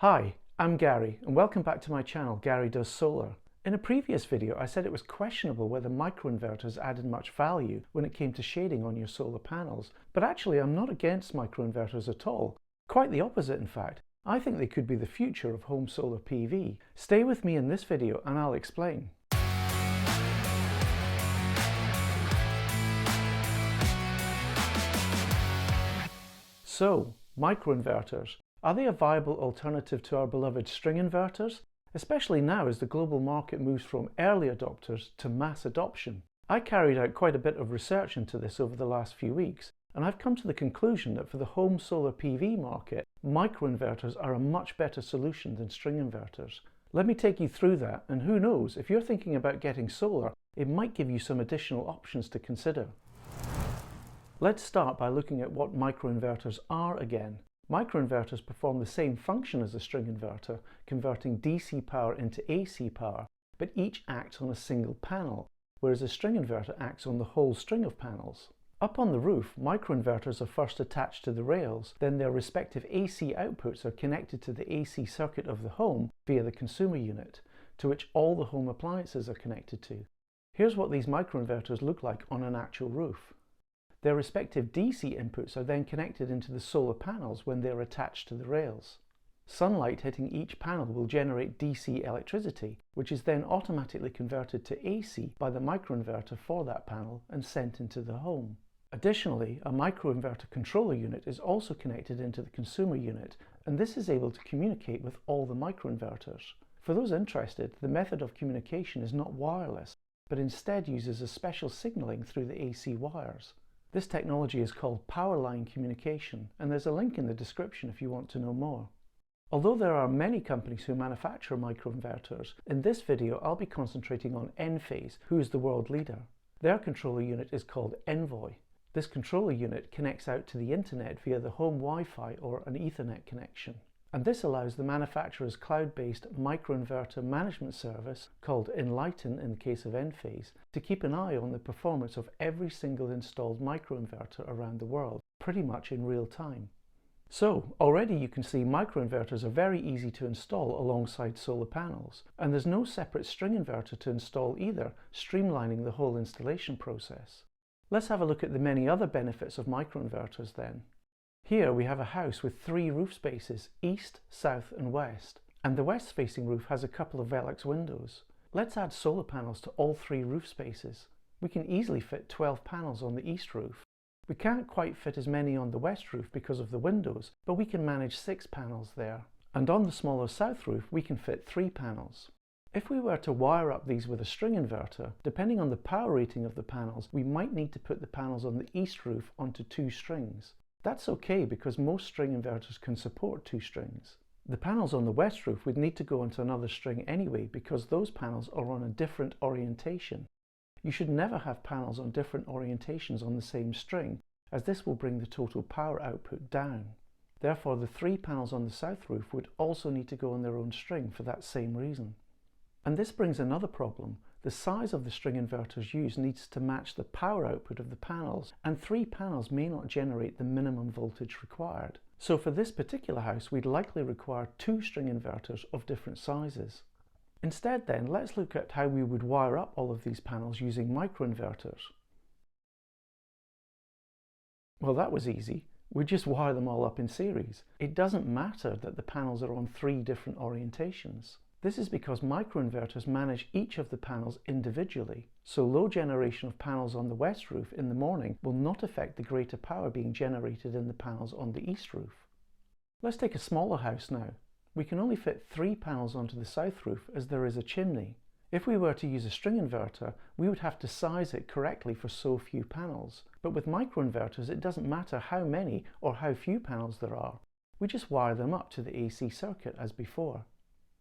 Hi, I'm Gary and welcome back to my channel Gary Does Solar. In a previous video I said it was questionable whether microinverters added much value when it came to shading on your solar panels, but actually I'm not against microinverters at all. Quite the opposite in fact. I think they could be the future of home solar PV. Stay with me in this video and I'll explain. So, microinverters. Are they a viable alternative to our beloved string inverters? Especially now as the global market moves from early adopters to mass adoption. I carried out quite a bit of research into this over the last few weeks, and I've come to the conclusion that for the home solar PV market, microinverters are a much better solution than string inverters. Let me take you through that, and who knows, if you're thinking about getting solar, it might give you some additional options to consider. Let's start by looking at what microinverters are again. Microinverters perform the same function as a string inverter, converting DC power into AC power, but each acts on a single panel, whereas a string inverter acts on the whole string of panels. Up on the roof, microinverters are first attached to the rails, then their respective AC outputs are connected to the AC circuit of the home via the consumer unit, to which all the home appliances are connected to. Here's what these microinverters look like on an actual roof. Their respective DC inputs are then connected into the solar panels when they are attached to the rails. Sunlight hitting each panel will generate DC electricity, which is then automatically converted to AC by the microinverter for that panel and sent into the home. Additionally, a microinverter controller unit is also connected into the consumer unit, and this is able to communicate with all the microinverters. For those interested, the method of communication is not wireless, but instead uses a special signaling through the AC wires. This technology is called power line communication, and there's a link in the description if you want to know more. Although there are many companies who manufacture microinverters, in this video I'll be concentrating on Enphase, who is the world leader. Their controller unit is called Envoy. This controller unit connects out to the internet via the home Wi-Fi or an Ethernet connection. And this allows the manufacturer's cloud-based microinverter management service, called Enlighten in the case of Enphase, to keep an eye on the performance of every single installed microinverter around the world, pretty much in real time. So, already you can see microinverters are very easy to install alongside solar panels, and there's no separate string inverter to install either, streamlining the whole installation process. Let's have a look at the many other benefits of microinverters then. Here we have a house with 3 roof spaces, east, south and west, and the west facing roof has a couple of Velux windows. Let's add solar panels to all 3 roof spaces. We can easily fit 12 panels on the east roof. We can't quite fit as many on the west roof because of the windows, but we can manage 6 panels there. And on the smaller south roof we can fit 3 panels. If we were to wire up these with a string inverter, depending on the power rating of the panels, we might need to put the panels on the east roof onto 2 strings. That's okay because most string inverters can support 2 strings. The panels on the west roof would need to go onto another string anyway because those panels are on a different orientation. You should never have panels on different orientations on the same string, as this will bring the total power output down. Therefore, the 3 panels on the south roof would also need to go on their own string for that same reason. And this brings another problem. The size of the string inverters used needs to match the power output of the panels, and 3 panels may not generate the minimum voltage required. So for this particular house, we'd likely require 2 string inverters of different sizes. Instead then, let's look at how we would wire up all of these panels using microinverters. Well, that was easy. We just wire them all up in series. It doesn't matter that the panels are on 3 different orientations. This is because microinverters manage each of the panels individually, so low generation of panels on the west roof in the morning will not affect the greater power being generated in the panels on the east roof. Let's take a smaller house now. We can only fit 3 panels onto the south roof as there is a chimney. If we were to use a string inverter, we would have to size it correctly for so few panels. But with microinverters, it doesn't matter how many or how few panels there are. We just wire them up to the AC circuit as before.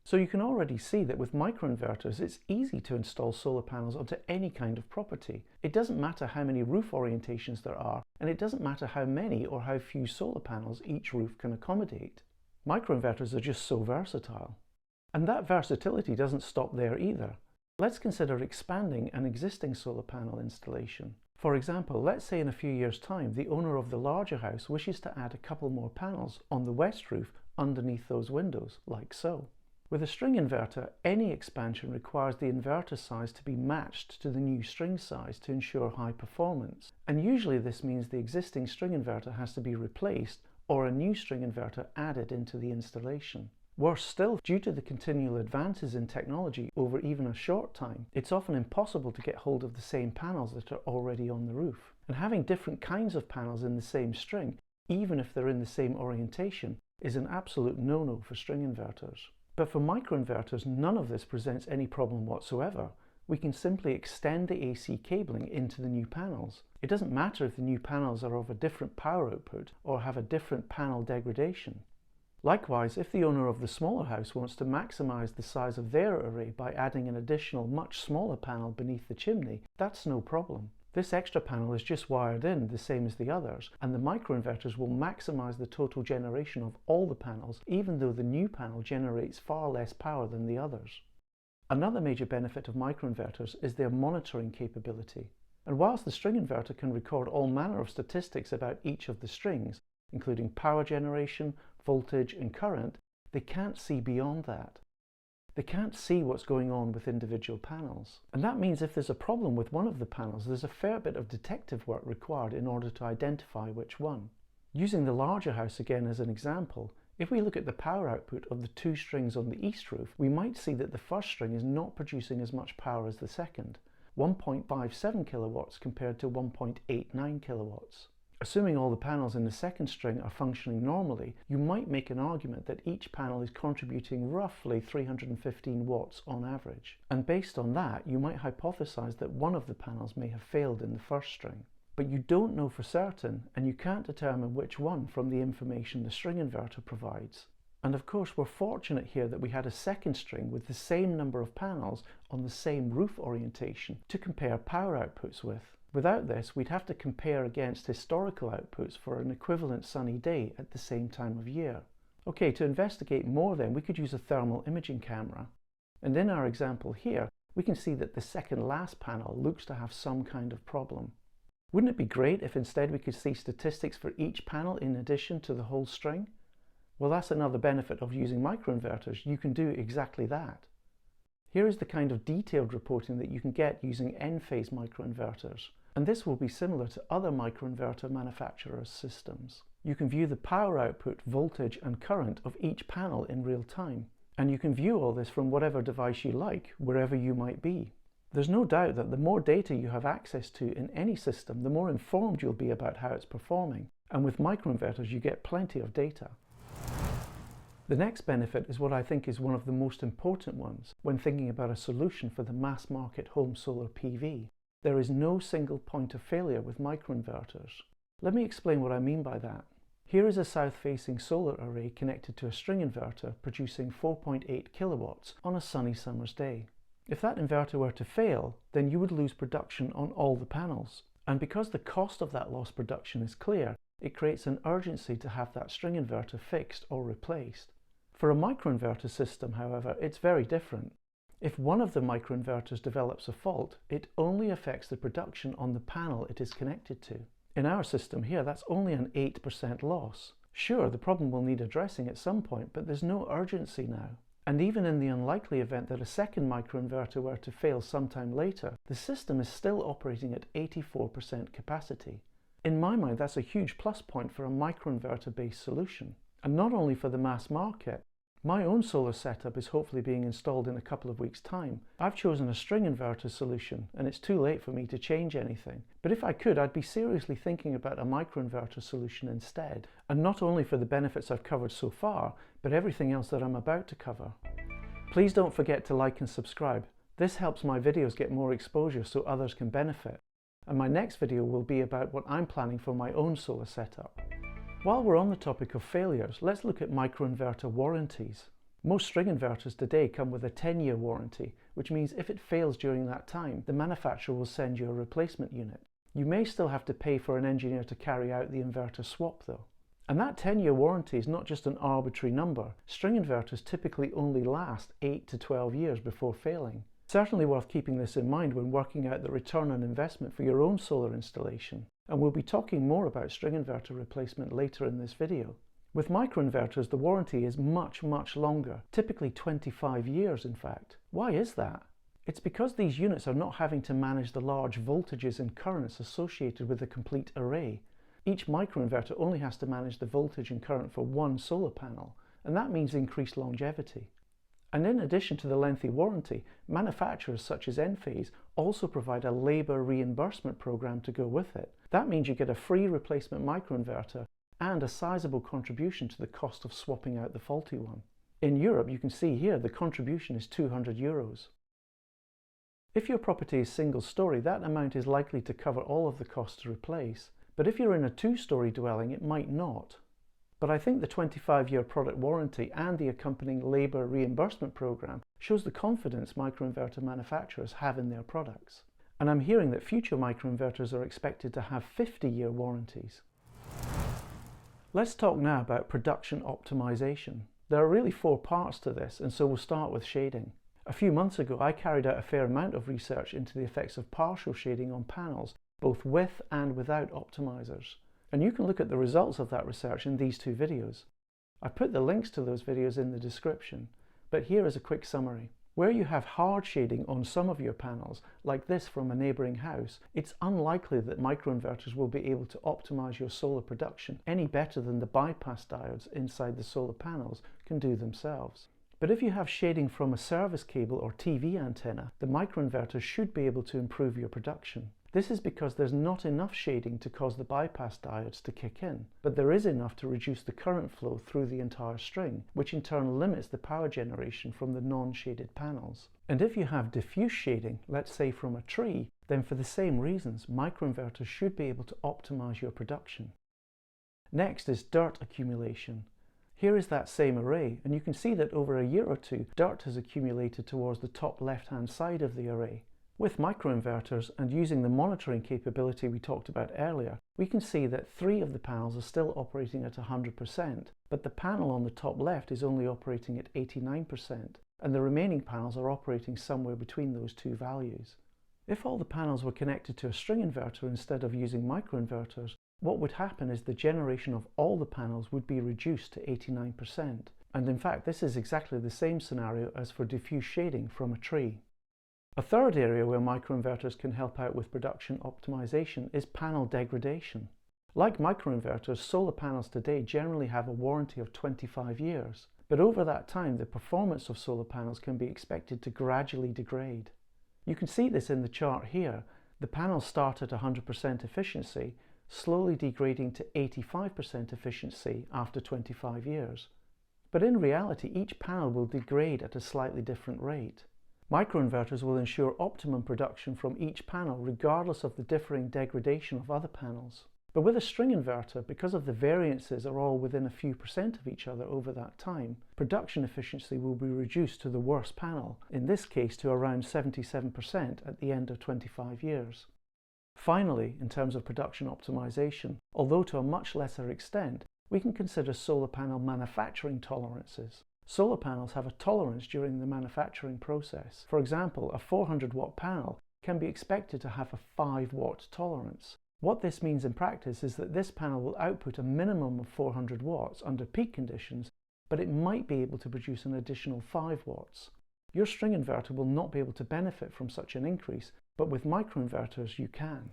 So you can already see that with microinverters it's easy to install solar panels onto any kind of property. It doesn't matter how many roof orientations there are, and it doesn't matter how many or how few solar panels each roof can accommodate. Microinverters are just so versatile. And that versatility doesn't stop there either. Let's consider expanding an existing solar panel installation. For example, let's say in a few years' time the owner of the larger house wishes to add a couple more panels on the west roof underneath those windows, like so. With a string inverter, any expansion requires the inverter size to be matched to the new string size to ensure high performance. And usually this means the existing string inverter has to be replaced or a new string inverter added into the installation. Worse still, due to the continual advances in technology over even a short time, it's often impossible to get hold of the same panels that are already on the roof. And having different kinds of panels in the same string, even if they're in the same orientation, is an absolute no-no for string inverters. But for microinverters, none of this presents any problem whatsoever. We can simply extend the AC cabling into the new panels. It doesn't matter if the new panels are of a different power output or have a different panel degradation. Likewise, if the owner of the smaller house wants to maximize the size of their array by adding an additional much smaller panel beneath the chimney, that's no problem. This extra panel is just wired in the same as the others, and the microinverters will maximize the total generation of all the panels, even though the new panel generates far less power than the others. Another major benefit of microinverters is their monitoring capability. And whilst the string inverter can record all manner of statistics about each of the strings, including power generation, voltage and current, they can't see beyond that. They can't see what's going on with individual panels. And that means if there's a problem with one of the panels, there's a fair bit of detective work required in order to identify which one. Using the larger house again as an example, if we look at the power output of the two strings on the east roof, we might see that the first string is not producing as much power as the second, 1.57 kilowatts compared to 1.89 kilowatts. Assuming all the panels in the second string are functioning normally, you might make an argument that each panel is contributing roughly 315 watts on average. And based on that, you might hypothesize that one of the panels may have failed in the first string. But you don't know for certain, and you can't determine which one from the information the string inverter provides. And of course, we're fortunate here that we had a second string with the same number of panels on the same roof orientation to compare power outputs with. Without this, we'd have to compare against historical outputs for an equivalent sunny day at the same time of year. Okay, to investigate more then, we could use a thermal imaging camera. And in our example here, we can see that the second last panel looks to have some kind of problem. Wouldn't it be great if instead we could see statistics for each panel in addition to the whole string? Well, that's another benefit of using microinverters. You can do exactly that. Here is the kind of detailed reporting that you can get using Enphase microinverters. And this will be similar to other microinverter manufacturers' systems. You can view the power output, voltage and current of each panel in real time. And you can view all this from whatever device you like, wherever you might be. There's no doubt that the more data you have access to in any system, the more informed you'll be about how it's performing. And with microinverters, you get plenty of data. The next benefit is what I think is one of the most important ones when thinking about a solution for the mass market home solar PV. There is no single point of failure with microinverters. Let me explain what I mean by that. Here is a south-facing solar array connected to a string inverter producing 4.8 kilowatts on a sunny summer's day. If that inverter were to fail, then you would lose production on all the panels. And because the cost of that lost production is clear, it creates an urgency to have that string inverter fixed or replaced. For a microinverter system, however, it's very different. If one of the microinverters develops a fault, it only affects the production on the panel it is connected to. In our system here, that's only an 8% loss. Sure, the problem will need addressing at some point, but there's no urgency now. And even in the unlikely event that a second microinverter were to fail sometime later, the system is still operating at 84% capacity. In my mind, that's a huge plus point for a microinverter-based solution. And not only for the mass market. My own solar setup is hopefully being installed in a couple of weeks' time. I've chosen a string inverter solution, and it's too late for me to change anything. But if I could, I'd be seriously thinking about a microinverter solution instead. And not only for the benefits I've covered so far, but everything else that I'm about to cover. Please don't forget to like and subscribe. This helps my videos get more exposure so others can benefit. And my next video will be about what I'm planning for my own solar setup. While we're on the topic of failures, let's look at microinverter warranties. Most string inverters today come with a 10-year warranty, which means if it fails during that time, the manufacturer will send you a replacement unit. You may still have to pay for an engineer to carry out the inverter swap though. And that 10-year warranty is not just an arbitrary number. String inverters typically only last 8 to 12 years before failing. Certainly worth keeping this in mind when working out the return on investment for your own solar installation. And we'll be talking more about string inverter replacement later in this video. With microinverters, the warranty is much longer, typically 25 years in fact. Why is that? It's because these units are not having to manage the large voltages and currents associated with a complete array. Each microinverter only has to manage the voltage and current for one solar panel, and that means increased longevity. And in addition to the lengthy warranty, manufacturers such as Enphase also provide a labour reimbursement program to go with it. That means you get a free replacement microinverter and a sizable contribution to the cost of swapping out the faulty one. In Europe, you can see here the contribution is €200. If your property is single story, that amount is likely to cover all of the costs to replace, but if you're in a two-story dwelling, it might not. But I think the 25-year product warranty and the accompanying labour reimbursement program shows the confidence microinverter manufacturers have in their products. And I'm hearing that future microinverters are expected to have 50-year warranties. Let's talk now about production optimization. There are really 4 parts to this, and so we'll start with shading. A few months ago, I carried out a fair amount of research into the effects of partial shading on panels, both with and without optimizers. And you can look at the results of that research in these 2 videos. I've put the links to those videos in the description, but here is a quick summary. Where you have hard shading on some of your panels, like this from a neighbouring house, it's unlikely that microinverters will be able to optimize your solar production any better than the bypass diodes inside the solar panels can do themselves. But if you have shading from a service cable or TV antenna, the microinverters should be able to improve your production. This is because there's not enough shading to cause the bypass diodes to kick in, but there is enough to reduce the current flow through the entire string, which in turn limits the power generation from the non-shaded panels. And if you have diffuse shading, let's say from a tree, then for the same reasons, microinverters should be able to optimize your production. Next is dirt accumulation. Here is that same array, and you can see that over a year or 2, dirt has accumulated towards the top left-hand side of the array. With microinverters and using the monitoring capability we talked about earlier, we can see that 3 of the panels are still operating at 100%, but the panel on the top left is only operating at 89%, and the remaining panels are operating somewhere between those 2 values. If all the panels were connected to a string inverter instead of using microinverters, what would happen is the generation of all the panels would be reduced to 89%. And in fact, this is exactly the same scenario as for diffuse shading from a tree. A third area where microinverters can help out with production optimization is panel degradation. Like microinverters, solar panels today generally have a warranty of 25 years, but over that time the performance of solar panels can be expected to gradually degrade. You can see this in the chart here. The panels start at 100% efficiency, slowly degrading to 85% efficiency after 25 years. But in reality, each panel will degrade at a slightly different rate. Microinverters will ensure optimum production from each panel regardless of the differing degradation of other panels. But with a string inverter, because of the variances are all within a few percent of each other over that time, production efficiency will be reduced to the worst panel, in this case to around 77% at the end of 25 years. Finally, in terms of production optimization, although to a much lesser extent, we can consider solar panel manufacturing tolerances. Solar panels have a tolerance during the manufacturing process. For example, a 400 watt panel can be expected to have a 5 watt tolerance. What this means in practice is that this panel will output a minimum of 400 watts under peak conditions, but it might be able to produce an additional 5 watts. Your string inverter will not be able to benefit from such an increase, but with microinverters you can.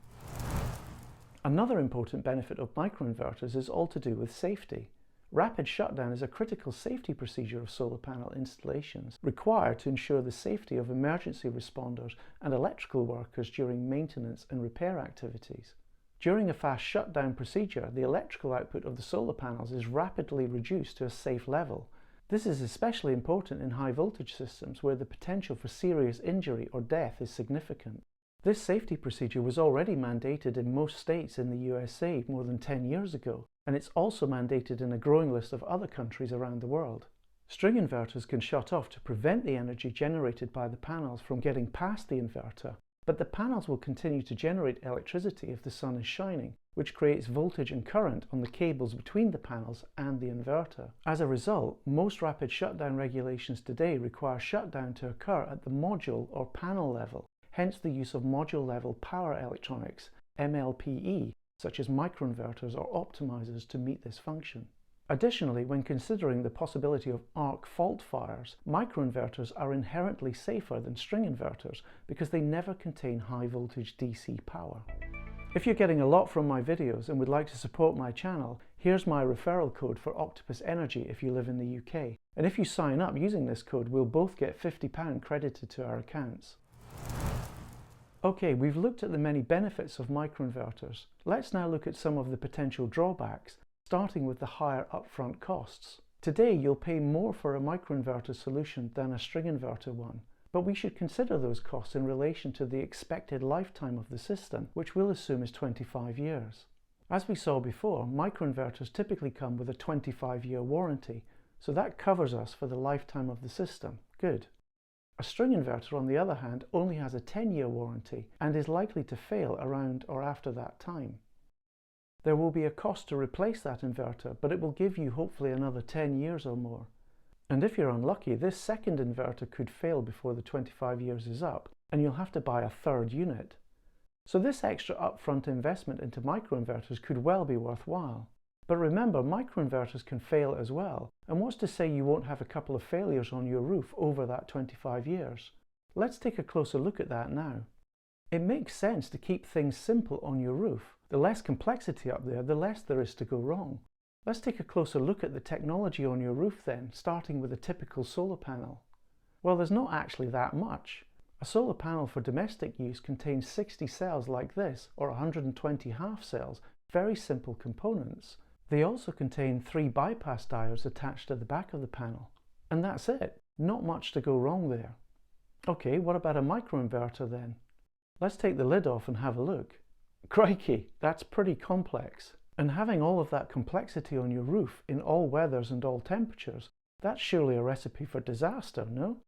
Another important benefit of microinverters is all to do with safety. Rapid shutdown is a critical safety procedure of solar panel installations, required to ensure the safety of emergency responders and electrical workers during maintenance and repair activities. During a fast shutdown procedure, the electrical output of the solar panels is rapidly reduced to a safe level. This is especially important in high voltage systems where the potential for serious injury or death is significant. This safety procedure was already mandated in most states in the USA more than 10 years ago, and it's also mandated in a growing list of other countries around the world. String inverters can shut off to prevent the energy generated by the panels from getting past the inverter, but the panels will continue to generate electricity if the sun is shining, which creates voltage and current on the cables between the panels and the inverter. As a result, most rapid shutdown regulations today require shutdown to occur at the module or panel level, hence the use of module level power electronics, MLPE, such as microinverters or optimizers to meet this function. Additionally, when considering the possibility of arc fault fires, microinverters are inherently safer than string inverters because they never contain high voltage DC power. If you're getting a lot from my videos and would like to support my channel, here's my referral code for Octopus Energy if you live in the UK. And if you sign up using this code, we'll both get £50 credited to our accounts. Okay, we've looked at the many benefits of microinverters. Let's now look at some of the potential drawbacks, starting with the higher upfront costs. Today, you'll pay more for a microinverter solution than a string inverter one. But we should consider those costs in relation to the expected lifetime of the system, which we'll assume is 25 years. As we saw before, microinverters typically come with a 25-year warranty, so that covers us for the lifetime of the system. Good. A string inverter, on the other hand, only has a 10-year warranty and is likely to fail around or after that time. There will be a cost to replace that inverter, but it will give you hopefully another 10 years or more. And if you're unlucky, this second inverter could fail before the 25 years is up, and you'll have to buy a third unit. So this extra upfront investment into microinverters could well be worthwhile. But remember, microinverters can fail as well, and what's to say you won't have a couple of failures on your roof over that 25 years? Let's take a closer look at that now. It makes sense to keep things simple on your roof. The less complexity up there, the less there is to go wrong. Let's take a closer look at the technology on your roof then, starting with a typical solar panel. Well, there's not actually that much. A solar panel for domestic use contains 60 cells like this, or 120 half cells, very simple components. They also contain 3 bypass diodes attached to the back of the panel. And that's it. Not much to go wrong there. Okay, what about a microinverter then? Let's take the lid off and have a look. Crikey, that's pretty complex. And having all of that complexity on your roof in all weathers and all temperatures, that's surely a recipe for disaster, no?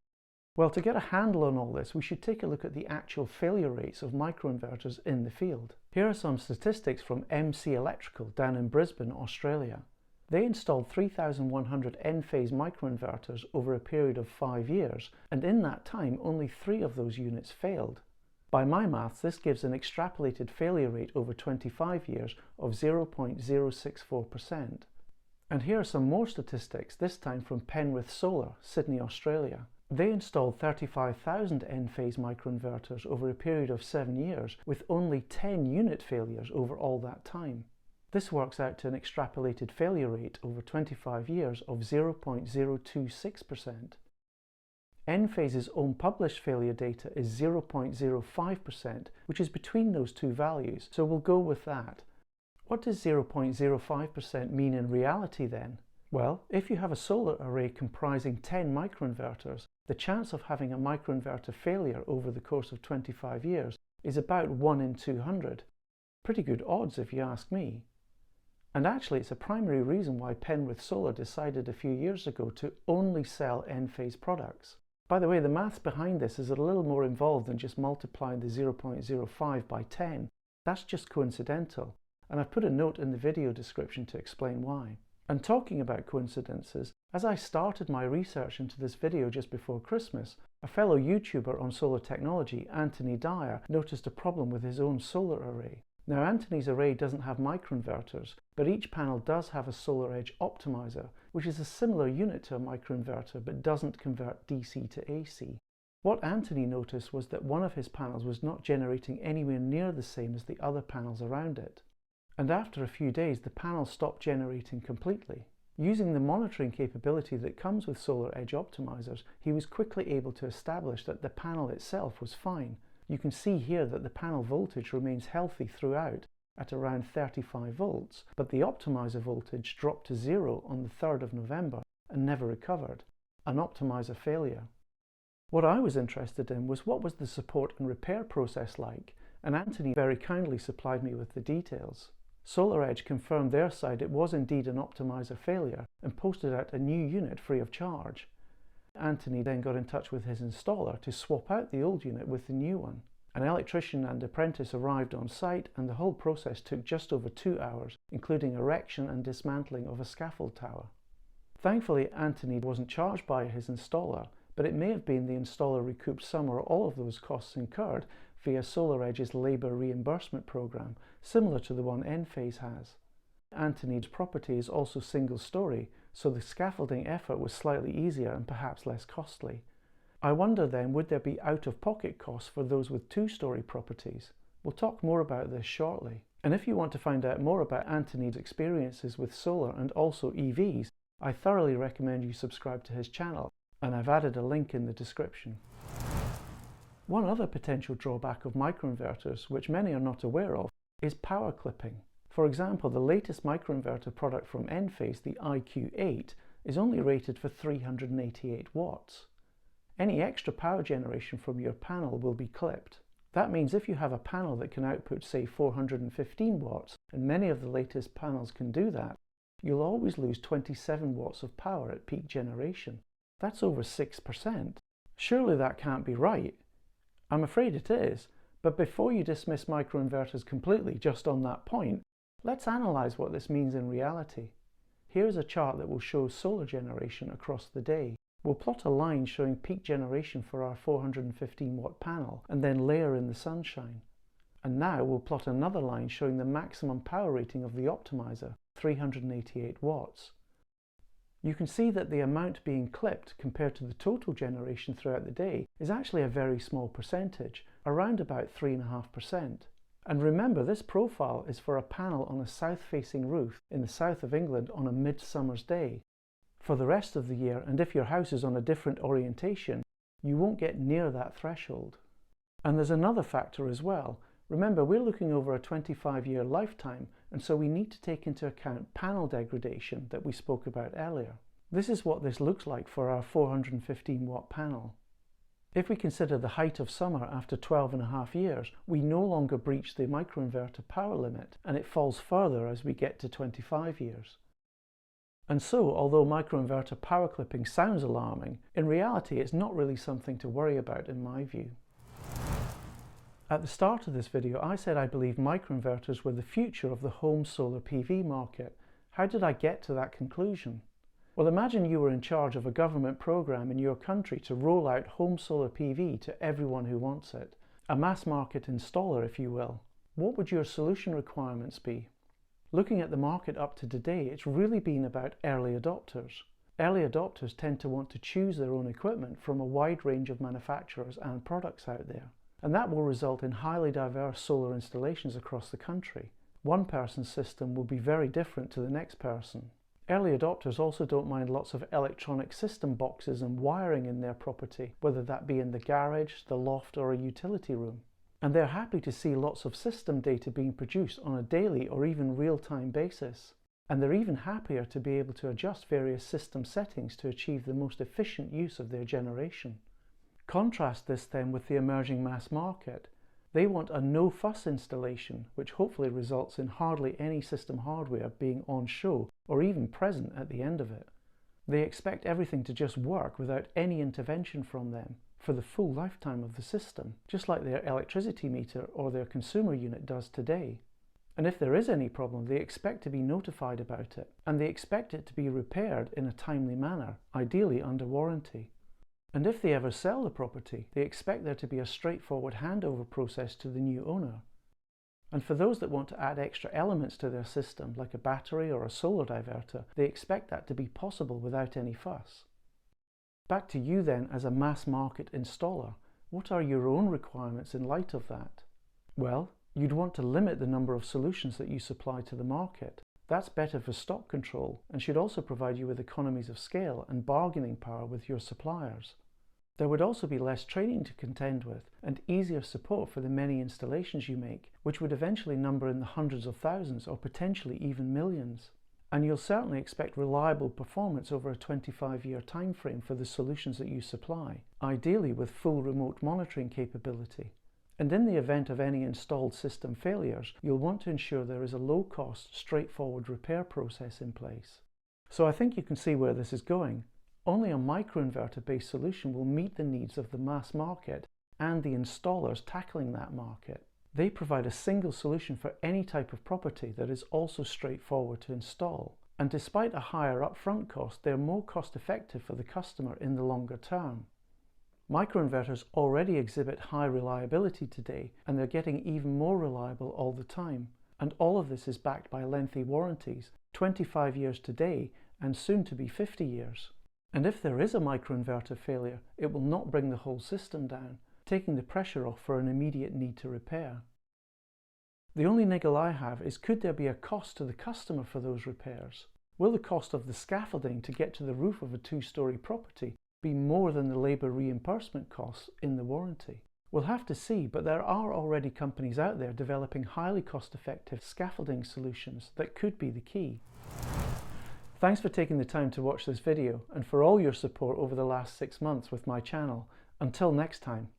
Well, to get a handle on all this, we should take a look at the actual failure rates of microinverters in the field. Here are some statistics from MC Electrical down in Brisbane, Australia. They installed 3,100 Enphase microinverters over a period of 5 years, and in that time only 3 of those units failed. By my maths, this gives an extrapolated failure rate over 25 years of 0.064%. And here are some more statistics, this time from Penrith Solar, Sydney, Australia. They installed 35,000 Enphase microinverters over a period of 7 years, with only 10 unit failures over all that time. This works out to an extrapolated failure rate over 25 years of 0.026%. Enphase's own published failure data is 0.05%, which is between those two values, so we'll go with that. What does 0.05% mean in reality then? Well, if you have a solar array comprising 10 microinverters, the chance of having a microinverter failure over the course of 25 years is about 1 in 200. Pretty good odds if you ask me. And actually it's a primary reason why Penrith Solar decided a few years ago to only sell Enphase products. By the way, the maths behind this is a little more involved than just multiplying the 0.05 by 10. That's just coincidental, and I've put a note in the video description to explain why. And talking about coincidences, as I started my research into this video just before Christmas, a fellow YouTuber on solar technology, Anthony Dyer, noticed a problem with his own solar array. Now, Anthony's array doesn't have microinverters, but each panel does have a solar edge optimiser, which is a similar unit to a microinverter but doesn't convert DC to AC. What Anthony noticed was that one of his panels was not generating anywhere near the same as the other panels around it. And after a few days, the panel stopped generating completely. Using the monitoring capability that comes with solar edge optimizers, he was quickly able to establish that the panel itself was fine. You can see here that the panel voltage remains healthy throughout at around 35 volts, but the optimizer voltage dropped to 0 on the 3rd of November and never recovered, an optimizer failure. What I was interested in was what was the support and repair process like, and Anthony very kindly supplied me with the details. SolarEdge confirmed their side it was indeed an optimizer failure and posted out a new unit free of charge. Anthony then got in touch with his installer to swap out the old unit with the new one. An electrician and apprentice arrived on site, and the whole process took just over 2 hours, including erection and dismantling of a scaffold tower. Thankfully, Anthony wasn't charged by his installer, but it may have been the installer recouped some or all of those costs incurred via SolarEdge's labour reimbursement program, similar to the one Enphase has. Anthony's property is also single-storey, so the scaffolding effort was slightly easier and perhaps less costly. I wonder then, would there be out-of-pocket costs for those with two-storey properties? We'll talk more about this shortly. And if you want to find out more about Anthony's experiences with solar and also EVs, I thoroughly recommend you subscribe to his channel, and I've added a link in the description. One other potential drawback of microinverters, which many are not aware of, is power clipping. For example, the latest microinverter product from Enphase, the IQ8, is only rated for 388 watts. Any extra power generation from your panel will be clipped. That means if you have a panel that can output, say, 415 watts, and many of the latest panels can do that, you'll always lose 27 watts of power at peak generation. That's over 6%. Surely that can't be right. I'm afraid it is, but before you dismiss microinverters completely just on that point, let's analyze what this means in reality. Here's a chart that will show solar generation across the day. We'll plot a line showing peak generation for our 415 watt panel and then layer in the sunshine. And now we'll plot another line showing the maximum power rating of the optimizer, 388 watts. You can see that the amount being clipped compared to the total generation throughout the day is actually a very small percentage, around about 3.5%. And remember, this profile is for a panel on a south-facing roof in the south of England on a midsummer's day. For the rest of the year, and if your house is on a different orientation, you won't get near that threshold. And there's another factor as well. Remember, we're looking over a 25-year lifetime, and so we need to take into account panel degradation that we spoke about earlier. This is what this looks like for our 415 watt panel. If we consider the height of summer after 12.5 years, we no longer breach the microinverter power limit, and it falls further as we get to 25 years. And so, although microinverter power clipping sounds alarming, in reality it's not really something to worry about in my view. At the start of this video, I said I believe microinverters were the future of the home solar PV market. How did I get to that conclusion? Well, imagine you were in charge of a government program in your country to roll out home solar PV to everyone who wants it. A mass market installer, if you will. What would your solution requirements be? Looking at the market up to today, it's really been about early adopters. Early adopters tend to want to choose their own equipment from a wide range of manufacturers and products out there. And that will result in highly diverse solar installations across the country. One person's system will be very different to the next person. Early adopters also don't mind lots of electronic system boxes and wiring in their property, whether that be in the garage, the loft, or a utility room. And they're happy to see lots of system data being produced on a daily or even real-time basis. And they're even happier to be able to adjust various system settings to achieve the most efficient use of their generation. Contrast this then with the emerging mass market. They want a no-fuss installation, which hopefully results in hardly any system hardware being on show or even present at the end of it. They expect everything to just work without any intervention from them for the full lifetime of the system, just like their electricity meter or their consumer unit does today. And if there is any problem, they expect to be notified about it, and they expect it to be repaired in a timely manner, ideally under warranty. And if they ever sell the property, they expect there to be a straightforward handover process to the new owner. And for those that want to add extra elements to their system, like a battery or a solar diverter, they expect that to be possible without any fuss. Back to you then as a mass market installer. What are your own requirements in light of that? Well, you'd want to limit the number of solutions that you supply to the market. That's better for stock control and should also provide you with economies of scale and bargaining power with your suppliers. There would also be less training to contend with and easier support for the many installations you make, which would eventually number in the hundreds of thousands or potentially even millions. And you'll certainly expect reliable performance over a 25-year time frame for the solutions that you supply, ideally with full remote monitoring capability. And in the event of any installed system failures, you'll want to ensure there is a low-cost, straightforward repair process in place. So I think you can see where this is going. Only a microinverter-based solution will meet the needs of the mass market and the installers tackling that market. They provide a single solution for any type of property that is also straightforward to install. And despite a higher upfront cost, they're more cost-effective for the customer in the longer term. Microinverters already exhibit high reliability today, and they're getting even more reliable all the time. And all of this is backed by lengthy warranties, 25 years today and soon to be 50 years. And if there is a microinverter failure, it will not bring the whole system down, taking the pressure off for an immediate need to repair. The only niggle I have is, could there be a cost to the customer for those repairs? Will the cost of the scaffolding to get to the roof of a 2-story property be more than the labour reimbursement costs in the warranty? We'll have to see, but there are already companies out there developing highly cost-effective scaffolding solutions that could be the key. Thanks for taking the time to watch this video and for all your support over the last 6 months with my channel. Until next time.